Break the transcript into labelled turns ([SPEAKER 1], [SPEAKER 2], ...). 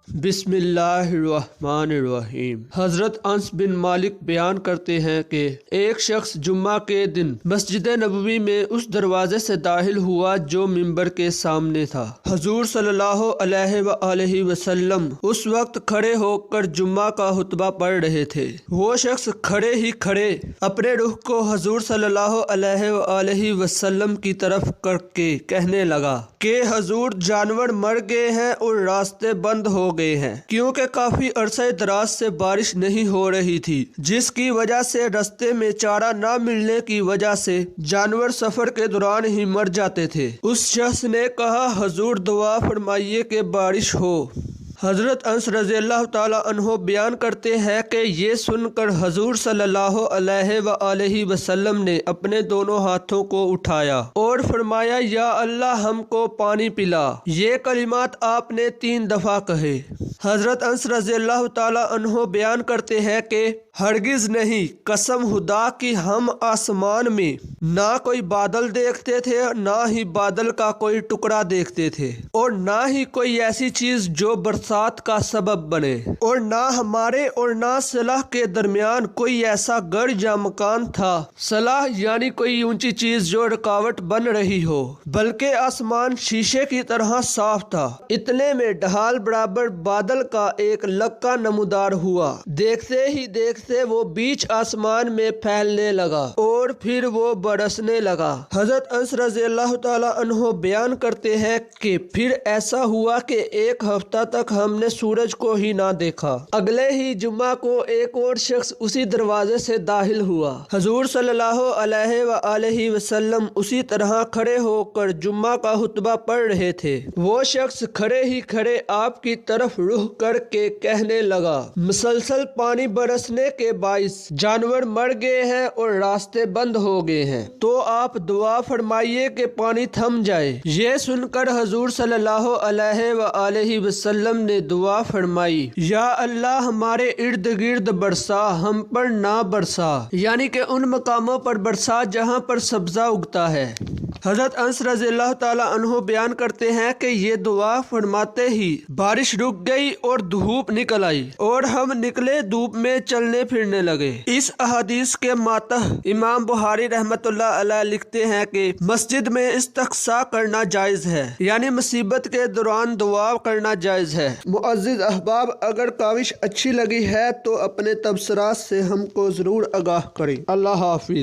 [SPEAKER 1] بسم اللہ الرحمن الرحیم۔ حضرت انس بن مالک بیان کرتے ہیں کہ ایک شخص جمعہ کے دن مسجد نبوی میں اس دروازے سے داخل ہوا جو منبر کے سامنے تھا۔ حضور صلی اللہ علیہ وآلہ وسلم اس وقت کھڑے ہو کر جمعہ کا خطبہ پڑھ رہے تھے۔ وہ شخص کھڑے ہی کھڑے اپنے رخ کو حضور صلی اللہ علیہ وآلہ وسلم کی طرف کر کے کہنے لگا کہ حضور جانور مر گئے ہیں اور راستے بند ہو گئے ہیں، کیونکہ کافی عرصہ دراز سے بارش نہیں ہو رہی تھی، جس کی وجہ سے راستے میں چارہ نہ ملنے کی وجہ سے جانور سفر کے دوران ہی مر جاتے تھے۔ اس شخص نے کہا حضور دعا فرمائیے کہ بارش ہو۔ حضرت انس رضی اللہ تعالیٰ عنہ بیان کرتے ہیں کہ یہ سن کر حضور صلی اللہ علیہ وآلہ وسلم نے اپنے دونوں ہاتھوں کو اٹھایا اور فرمایا یا اللہ ہم کو پانی پلا۔ یہ کلمات آپ نے 3 دفعہ کہے۔ حضرت انس رضی اللہ تعالیٰ عنہ بیان کرتے ہیں کہ ہرگز نہیں، قسم خدا کی ہم آسمان میں نہ کوئی بادل دیکھتے تھے، نہ ہی بادل کا کوئی ٹکڑا دیکھتے تھے، اور نہ ہی کوئی ایسی چیز جو برسات کا سبب بنے، اور نہ ہمارے اور نہ صلاح کے درمیان کوئی ایسا گڑھ یا مکان تھا، صلاح یعنی کوئی اونچی چیز جو رکاوٹ بن رہی ہو، بلکہ آسمان شیشے کی طرح صاف تھا۔ اتنے میں ڈھال برابر بادل کا ایک لکا نمودار ہوا، دیکھتے ہی دیکھتے وہ بیچ آسمان میں پھیلنے لگا اور پھر وہ برسنے لگا۔ حضرت انس رضی اللہ تعالیٰ عنہ بیان کرتے ہیں کہ پھر ایسا ہوا کہ 1 ہفتہ تک ہم نے سورج کو ہی نہ دیکھا۔ اگلے ہی جمعہ کو ایک اور شخص اسی دروازے سے داخل ہوا۔ حضور صلی اللہ علیہ وآلہ وسلم اسی طرح کھڑے ہو کر جمعہ کا خطبہ پڑھ رہے تھے۔ وہ شخص کھڑے ہی کھڑے آپ کی طرف رخ کر کے کہنے لگا مسلسل پانی برسنے کے باعث جانور مر گئے ہیں اور راستے بند ہو گئے ہیں، تو آپ دعا فرمائیے کہ پانی تھم جائے۔ یہ سن کر حضور صلی اللہ علیہ وآلہ وسلم نے دعا فرمائی یا اللہ ہمارے ارد گرد برسا، ہم پر نہ برسا، یعنی کہ ان مقاموں پر برسا جہاں پر سبزہ اگتا ہے۔ حضرت انس رضی اللہ تعالیٰ عنہ بیان کرتے ہیں کہ یہ دعا فرماتے ہی بارش رک گئی اور دھوپ نکل آئی اور ہم نکلے دھوپ میں چلنے پھرنے لگے۔ اس احادیث کے ماتح امام بخاری رحمۃ اللہ علیہ لکھتے ہیں کہ مسجد میں استسقاء کرنا جائز ہے، یعنی مصیبت کے دوران دعا کرنا جائز ہے۔ معزز احباب، اگر کاوش اچھی لگی ہے تو اپنے تبصرات سے ہم کو ضرور آگاہ کریں۔ اللہ حافظ۔